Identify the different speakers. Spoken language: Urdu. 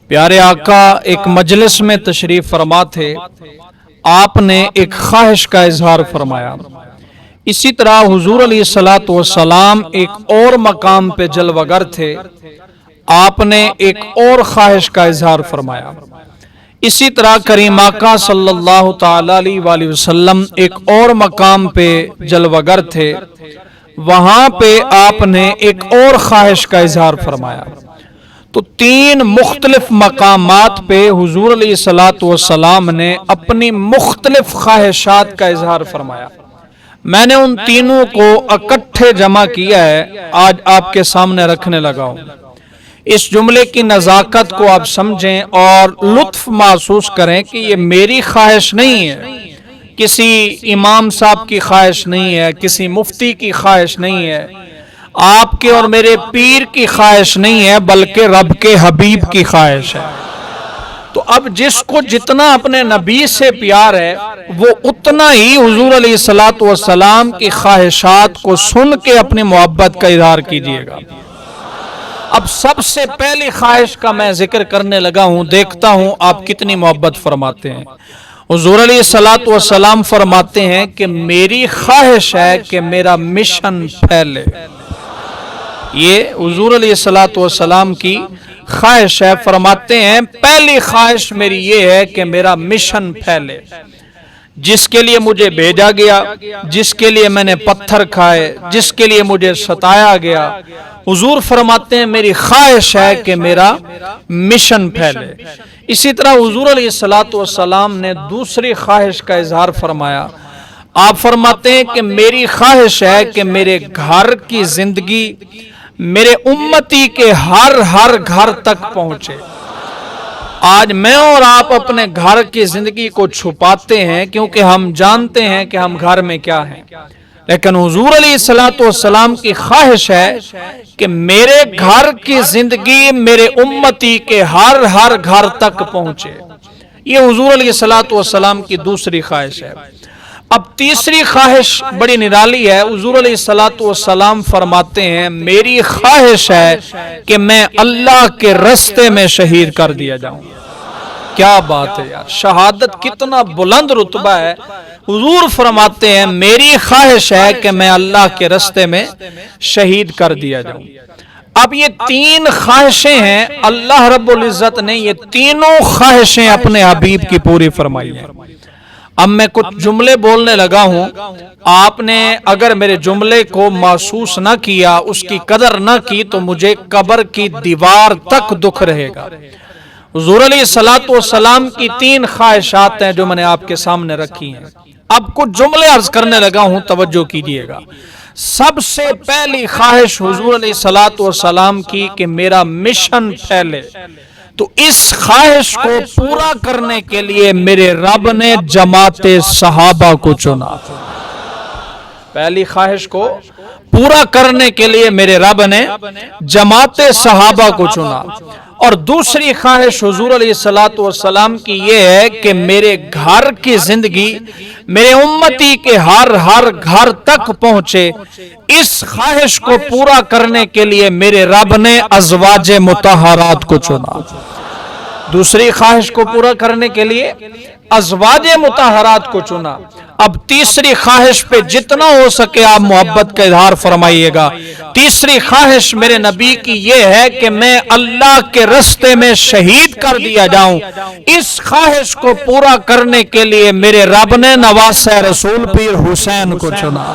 Speaker 1: پیارے آقا ایک مجلس میں تشریف فرما تھے، آپ نے ایک خواہش کا اظہار فرمایا۔ اسی طرح حضور علیہ الصلوۃ والسلام ایک اور مقام پہ جلوہ گر تھے، آپ نے ایک اور خواہش کا اظہار فرمایا۔ اسی طرح کریم آقا صلی اللہ تعالی علیہ وآلہ وسلم ایک اور مقام پہ جلوہ گر تھے، وہاں پہ آپ نے ایک اور خواہش کا اظہار فرمایا۔ تو تین مختلف مقامات پہ حضور علیہ الصلوۃ والسلام نے اپنی مختلف خواہشات کا اظہار فرمایا۔ میں نے ان تینوں کو اکٹھے جمع کیا ہے، آج آپ کے سامنے رکھنے لگا ہوں۔ اس جملے کی نزاکت کو آپ سمجھیں اور لطف محسوس کریں کہ یہ میری خواہش نہیں ہے، کسی امام صاحب کی خواہش نہیں ہے، کسی مفتی کی خواہش نہیں ہے، آپ کے اور میرے پیر کی خواہش نہیں ہے، بلکہ رب کے حبیب کی خواہش ہے۔ تو اب جس کو جتنا اپنے نبی سے پیار ہے، وہ اتنا ہی حضور علیہ الصلوۃ والسلام کی خواہشات کو سن کے اپنی محبت کا اظہار کیجیے گا۔ اب سب سے پہلی خواہش کا میں ذکر کرنے لگا ہوں، دیکھتا ہوں آپ کتنی محبت فرماتے ہیں۔ حضور علیہ الصلوۃ والسلام فرماتے ہیں کہ میری خواہش ہے کہ میرا مشن پھیلے۔ یہ حضور علیہ الصلوۃ والسلام کی خواہش ہے، فرماتے ہیں پہلی خواہش میری یہ ہے کہ میرا مشن پھیلے۔ جس کے لیے مجھے بھیجا گیا، جس کے لیے میں نے پتھر کھائے، جس کے لیے مجھے ستایا گیا، حضور فرماتے ہیں میری خواہش ہے کہ میرا مشن پھیلے۔ اسی طرح حضور علیہ الصلوۃ والسلام نے دوسری خواہش کا اظہار فرمایا۔ آپ فرماتے ہیں کہ میری خواہش ہے کہ میرے گھر کی زندگی میرے امتی کے ہر گھر تک پہنچے۔ آج میں اور آپ اپنے گھر کی زندگی کو چھپاتے ہیں کیونکہ ہم جانتے ہیں کہ ہم گھر میں کیا ہیں، لیکن حضور علیہ الصلوۃ والسلام کی خواہش ہے کہ میرے گھر کی زندگی میرے امتی کے ہر گھر تک پہنچے۔ یہ حضور علیہ الصلوۃ والسلام کی دوسری خواہش ہے۔ اب تیسری خواہش بڑی نرالی ہے۔ حضور علیہ الصلوۃ والسلام فرماتے ہیں میری خواہش ہے کہ میں اللہ کے رستے میں شہید کر دیا جاؤں۔ کیا بات ہے یار، شہادت کتنا بلند رتبہ ہے۔ حضور فرماتے ہیں میری خواہش ہے کہ میں اللہ کے رستے میں شہید کر دیا جاؤں۔ اب یہ تین خواہشیں ہیں، اللہ رب العزت نے یہ تینوں خواہشیں اپنے حبیب کی پوری فرمائی ہیں۔ اب میں کچھ جملے بولنے لگا ہوں، آپ نے اگر میرے جملے کو محسوس نہ کیا، اس کی قدر نہ کی، تو مجھے قبر کی دیوار تک دکھ رہے گا۔ حضور علیہ الصلوۃ والسلام کی تین خواہشات ہیں جو میں نے آپ کے سامنے رکھی ہیں۔ اب کچھ جملے عرض کرنے لگا ہوں، توجہ کیجیے گا۔ سب سے پہلی خواہش حضور علیہ الصلوۃ والسلام کی کہ میرا مشن پھیلے، تو اس خواہش کو پورا کرنے کے لیے میرے رب نے جماعت صحابہ کو چنا۔ پہلی خواہش کو پورا کرنے کے لیے میرے رب نے جماعت صحابہ کو چنا، اور دوسری خواہش حضور علیہ الصلوۃ والسلام کی یہ ہے کہ میرے گھر کی زندگی میرے امتی کے ہر گھر تک پہنچے۔ اس خواہش کو پورا کرنے کے لیے میرے رب نے ازواج مطہرات کو چنا۔ دوسری خواہش کو پورا کرنے کے لیے ازواج مطہرات کو چنا۔ اب تیسری خواہش پہ جتنا ہو سکے آپ محبت کا اظہار فرمائیے گا۔ تیسری خواہش میرے نبی کی یہ ہے کہ میں اللہ کے رستے میں شہید کر دیا جاؤں۔ اس خواہش کو پورا کرنے کے لیے میرے رب نے نواسہ رسول پیر حسین کو چنا۔